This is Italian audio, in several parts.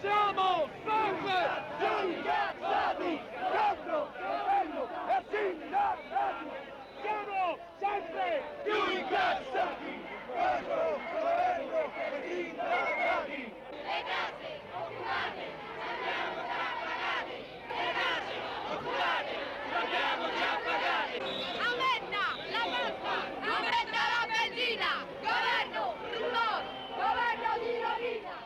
Siamo sempre più incazzati contro il governo e sindacati! Siamo sempre più incazzati contro il governo e sindacati! Le case occupate abbiamo già pagate! Le case occupate abbiamo già pagate! Aumenta la pasta! Aumenta la benzina! Governo rumore! Governo di rovina!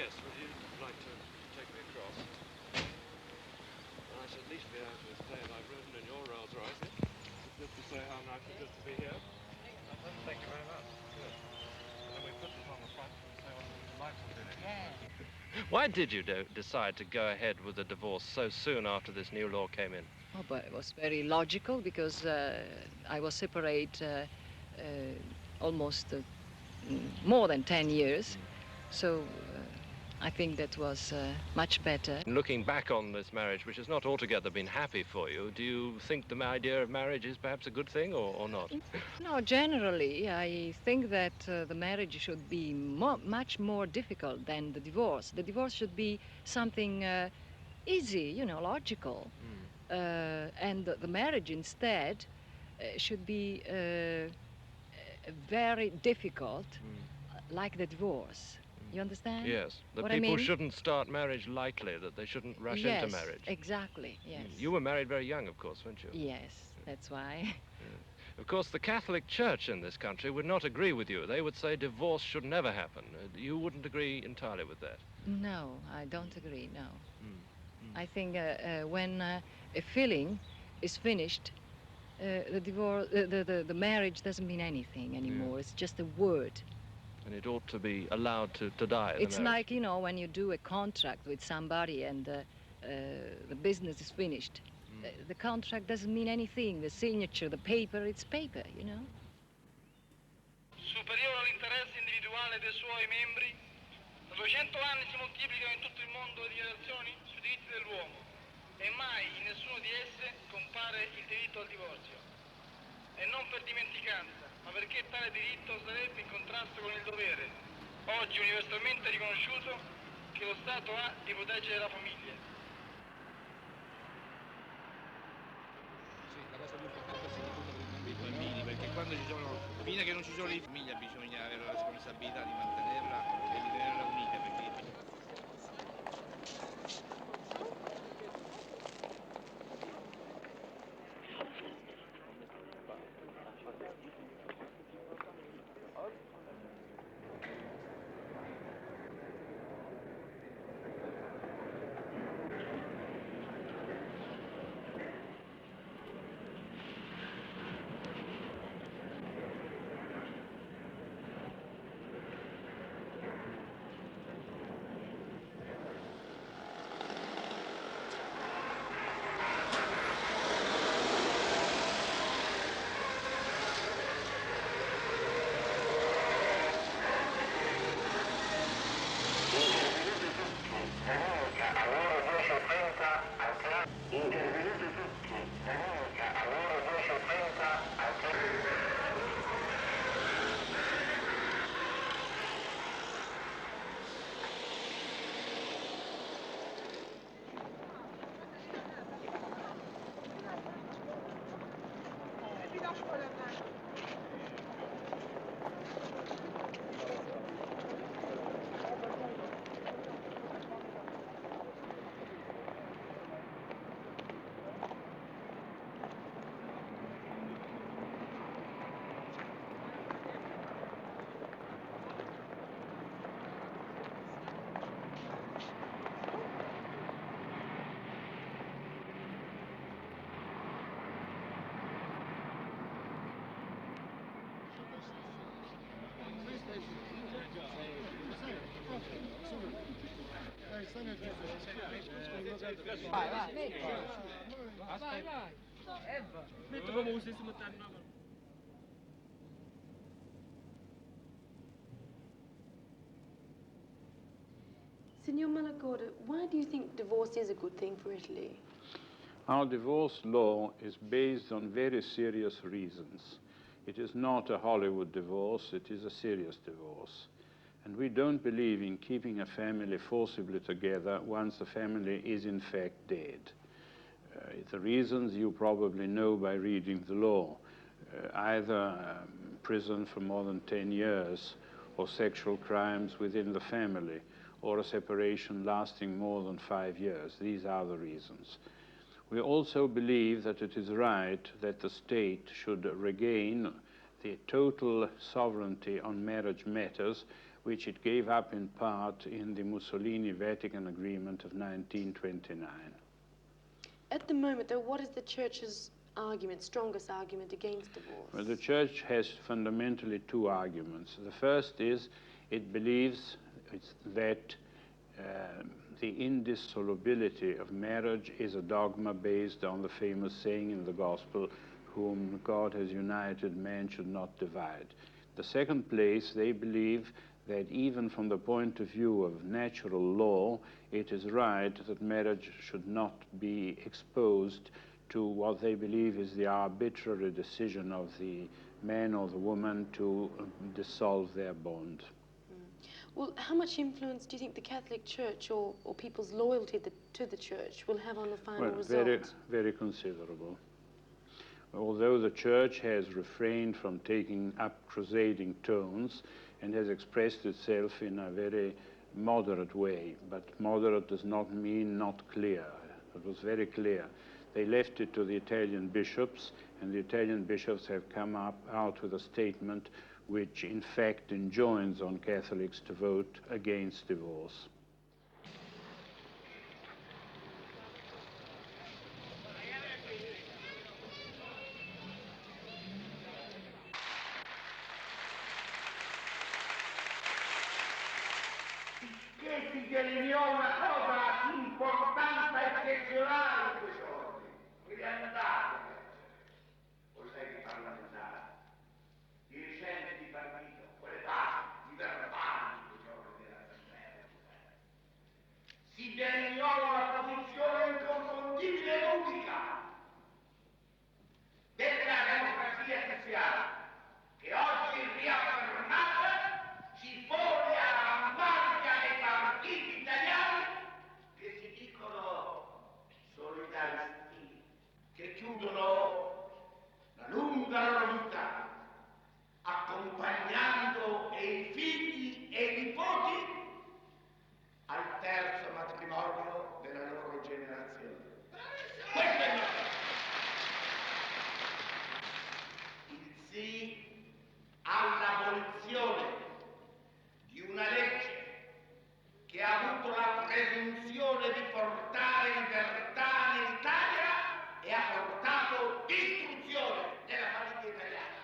Yes, would you like to take me across? I shall at least be able to explain I've ridden in your Rolls Royce. Just to say how nice it is to be here. Thank you very much. Good. And then we put this on the front and say what the lights are doing. Yeah. Why did you decide to go ahead with the divorce so soon after this new law came in? Oh, but it was very logical because I was separate almost more than 10 years. So I think that was much better. Looking back on this marriage, which has not altogether been happy for you, do you think the idea of marriage is perhaps a good thing or not? No, generally, I think that the marriage should be much more difficult than the divorce. The divorce should be something easy, you know, logical. And the marriage instead should be very difficult, like the divorce. You understand? Yes, that what people I mean? Shouldn't start marriage lightly, that they shouldn't rush into marriage. Yes, exactly, yes. You were married very young, of course, weren't you? Yes, that's why. Of course, the Catholic Church in this country would not agree with you. They would say divorce should never happen. You wouldn't agree entirely with that? No, I don't agree, no. I think when a feeling is finished, the marriage doesn't mean anything anymore. Yeah. It's just a word. And it ought to be allowed to die. It's like, you know, when you do a contract with somebody and the business is finished. The contract doesn't mean anything. The signature, the paper, it's paper, you know. Superiore all'interesse individuale dei suoi membri, da 200 anni si moltiplicano in tutto il mondo le dichiarazioni sui diritti dell'uomo e mai in nessuno di esse compare il diritto al divorzio. E non per dimenticanza, ma perché tale diritto sarebbe in contrasto con il dovere, oggi universalmente riconosciuto, che lo Stato ha di proteggere la famiglia. Sì, la cosa più importante è soprattutto per i bambini, perché quando ci sono, fino a che non ci sono le famiglie bisogna avere la responsabilità di mantenerla e di tenerla unita, perché Signor Malagodi, why do you think divorce is a good thing for Italy? Our divorce law is based on very serious reasons. It is not a Hollywood divorce, it is a serious divorce. And we don't believe in keeping a family forcibly together once the family is in fact dead. The reasons you probably know by reading the law. Either prison for more than 10 years, or sexual crimes within the family, or a separation lasting more than 5 years. These are the reasons. We also believe that it is right that the state should regain the total sovereignty on marriage matters, which it gave up in part in the Mussolini-Vatican Agreement of 1929. At the moment, though, what is the Church's argument, strongest argument against divorce? Well, the Church has fundamentally two arguments. The first is it believes that the indissolubility of marriage is a dogma based on the famous saying in the Gospel, whom God has united, man should not divide. The second place, they believe that even from the point of view of natural law, it is right that marriage should not be exposed to what they believe is the arbitrary decision of the man or the woman to dissolve their bond. Well, how much influence do you think the Catholic Church or people's loyalty to the Church will have on the final result? Very, very considerable. Although the Church has refrained from taking up crusading tones and has expressed itself in a very moderate way, but moderate does not mean not clear. It was very clear. They left it to the Italian bishops, and the Italian bishops have come out with a statement which in fact enjoins on Catholics to vote against divorce. Che si delineò una cosa importante e eccezionale in quei giorni. Riandatevene, colleghi parlamentari, dirigenti di partito, quelle parti, i verbali in quei giorni dell'Assemblea. Si delineò una posizione inconfondibile e unica della democrazia cristiana, che oggi riaffermata si pone all'avanguardia dei partiti italiani che si dicono solidaristi, che chiudono la lunga loro vita accompagnando i figli e i nipoti al terzo matrimonio della loro generazione. Questo è il nostro. Il sì all'abolizione di una legge che ha avuto la presunzione di portare libertà nell'Italia e ha portato distruzione della famiglia italiana.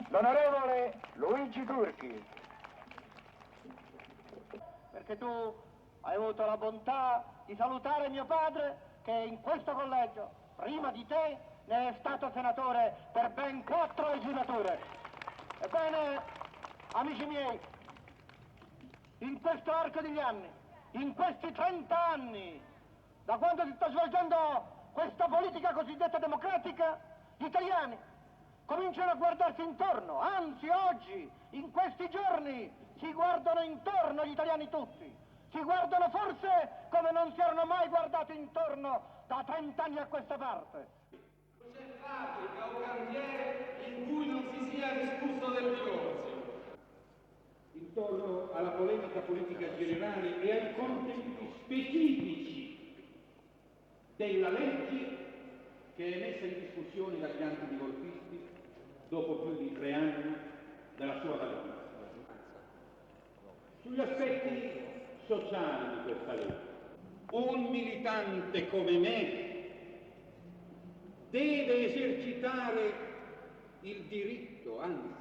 L'onorevole Luigi Turchi, perché tu hai avuto la bontà di salutare mio padre che in questo collegio, prima di te, ne è stato senatore per ben 4 legislature. Ebbene, amici miei, in questo arco degli anni, in questi 30 anni, da quando si sta svolgendo questa politica cosiddetta democratica, gli italiani cominciano a guardarsi intorno, anzi oggi, in questi giorni, si guardano intorno gli italiani tutti, si guardano forse come non si erano mai guardati intorno da 30 anni a questa parte. Non c'è fabbrica o cantiere in cui non si sia discusso del divorzio. Intorno alla polemica politica generale e ai contenuti specifici della legge che è messa in discussione dagli antidivorzisti dopo più di 3 anni dalla sua validità. Sugli aspetti sociali di questa legge, un militante come me deve esercitare il diritto, anzi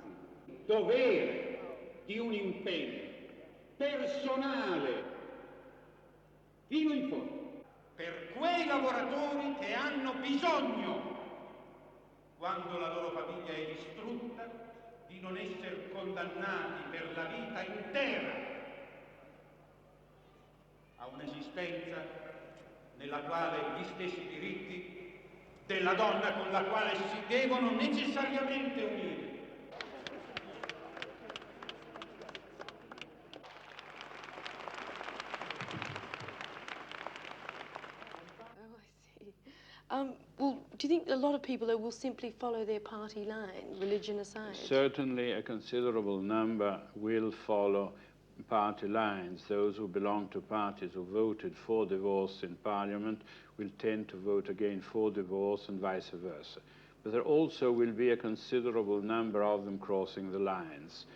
il dovere di un impegno personale fino in fondo per quei lavoratori che hanno bisogno, quando la loro famiglia è distrutta, di non essere condannati per la vita intera a un'esistenza nella quale gli stessi diritti della donna con la quale si devono necessariamente unire. Well, do you think a lot of people will simply follow their party line, religion aside? Certainly a considerable number will follow party lines. Those who belong to parties who voted for divorce in Parliament will tend to vote again for divorce and vice versa. But there also will be a considerable number of them crossing the lines.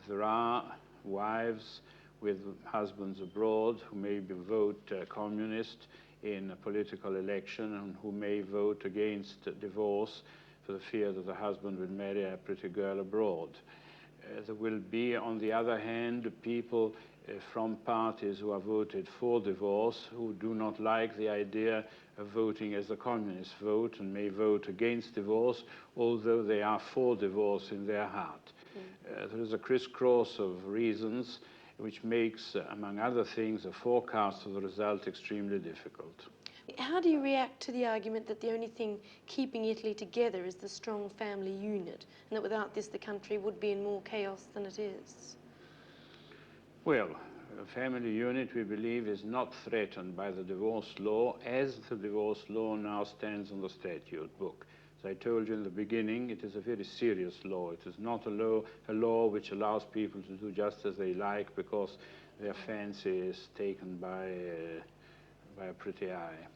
There are wives with husbands abroad who may vote communist in a political election and who may vote against divorce for the fear that the husband will marry a pretty girl abroad. There will be, on the other hand, people from parties who have voted for divorce who do not like the idea of voting as the communists vote and may vote against divorce, although they are for divorce in their heart. There is a crisscross of reasons which makes, among other things, a forecast of the result extremely difficult. How do you react to the argument that the only thing keeping Italy together is the strong family unit, and that without this the country would be in more chaos than it is? Well, a family unit, we believe, is not threatened by the divorce law as the divorce law now stands on the statute book. As I told you in the beginning, it is a very serious law. It is not a law which allows people to do just as they like because their fancy is taken by a pretty eye.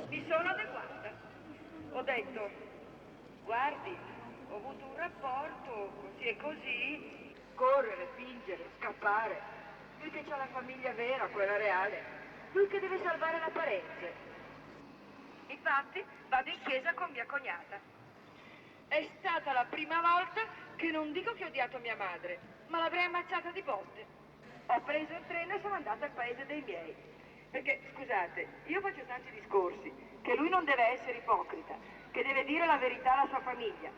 Mi sono adeguata. Ho detto, guardi, ho avuto un rapporto, così e così. Correre, fingere, scappare. Lui che c'ha la famiglia vera, quella reale. Lui che deve salvare l'apparenza. Infatti, vado in chiesa con mia cognata. È stata la prima volta che non dico che ho odiato mia madre, ma l'avrei ammazzata di botte. Ho preso il treno e sono andata al paese dei miei. Perché, scusate, io faccio tanti discorsi, che lui non deve essere ipocrita, che deve dire la verità alla sua famiglia.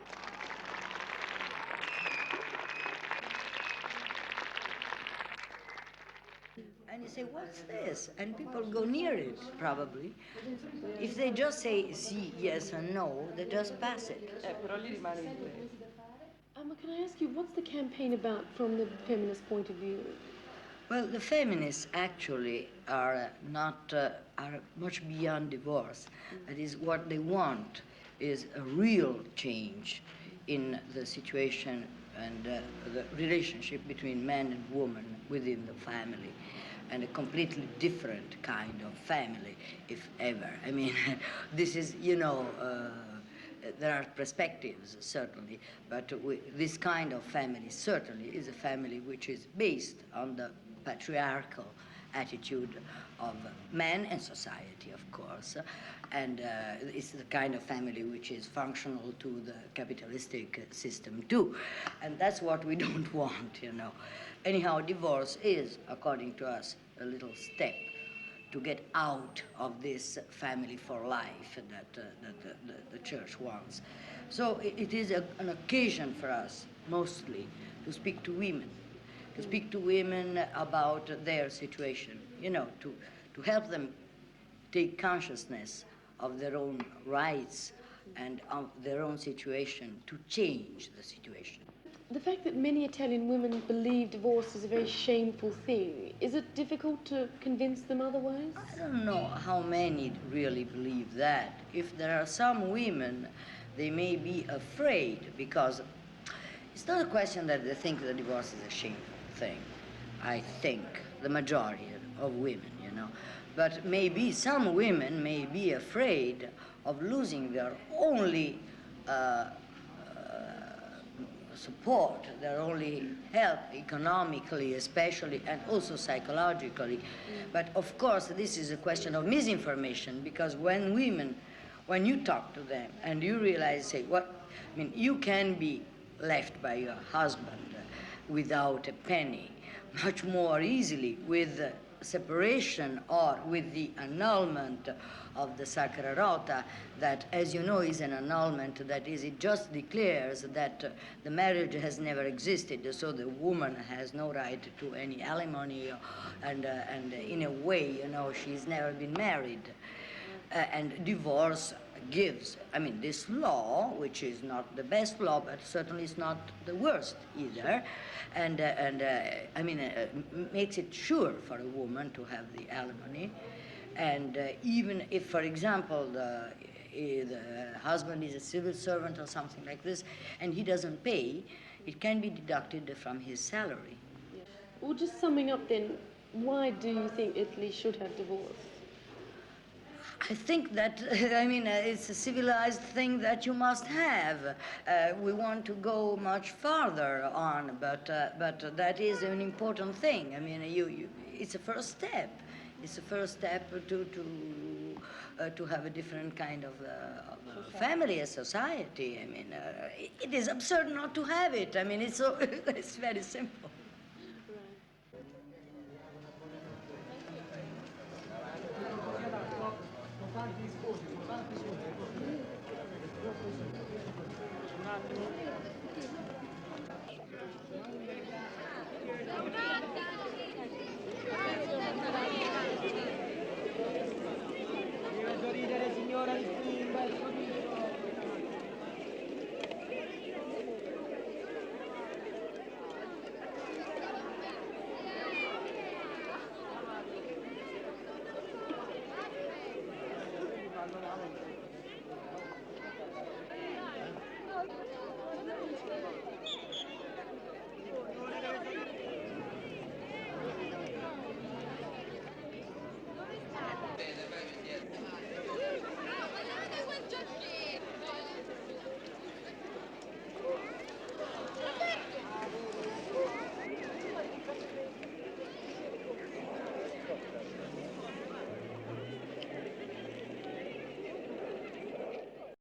And you say, what's this? And people go near it, probably. If they just say yes or no, they just pass it. Però gli rimane in testa. Alma, can I ask you, what's the campaign about from the feminist point of view? Well, the feminists actually are are much beyond divorce. That is, what they want is a real change in the situation and the relationship between man and woman within the family. and a completely different kind of family, if ever. I mean, this is, you know, there are perspectives, certainly, but this kind of family certainly is a family which is based on the patriarchal attitude of men and society, of course, and it's the kind of family which is functional to the capitalistic system too, and that's what we don't want, you know. Anyhow, divorce is, according to us, a little step to get out of this family for life that the church wants. So it is an occasion for us, mostly, to speak to women, about their situation, you know, to help them take consciousness of their own rights and of their own situation, to change the situation. The fact that many Italian women believe divorce is a very shameful thing, is it difficult to convince them otherwise? I don't know how many really believe that. If there are some women, they may be afraid, because it's not a question that they think that divorce is a shameful thing. I think the majority of women, you know. But maybe some women may be afraid of losing their only support, their only help, economically especially, and also psychologically. But of course, this is a question of misinformation, because when you talk to them and you realize, say, I mean, you can be left by your husband without a penny much more easily with separation or with the annulment of the Sacra Rota, that, as you know, is an annulment, that is, it just declares that the marriage has never existed, so the woman has no right to any alimony, and in a way, you know, she's never been married. And divorce gives, I mean, this law, which is not the best law, but certainly is not the worst either, and I mean, makes it sure for a woman to have the alimony. And even if, for example, the husband is a civil servant or something like this, and he doesn't pay, it can be deducted from his salary. Yeah. Well, just summing up then, why do you think Italy should have divorce? I think that, I mean, it's a civilized thing that you must have. We want to go much farther on, but that is an important thing. I mean, it's a first step. It's the first step to have a different kind of family, a society. I mean, it is absurd not to have it. I mean, it's very simple. Un attimo.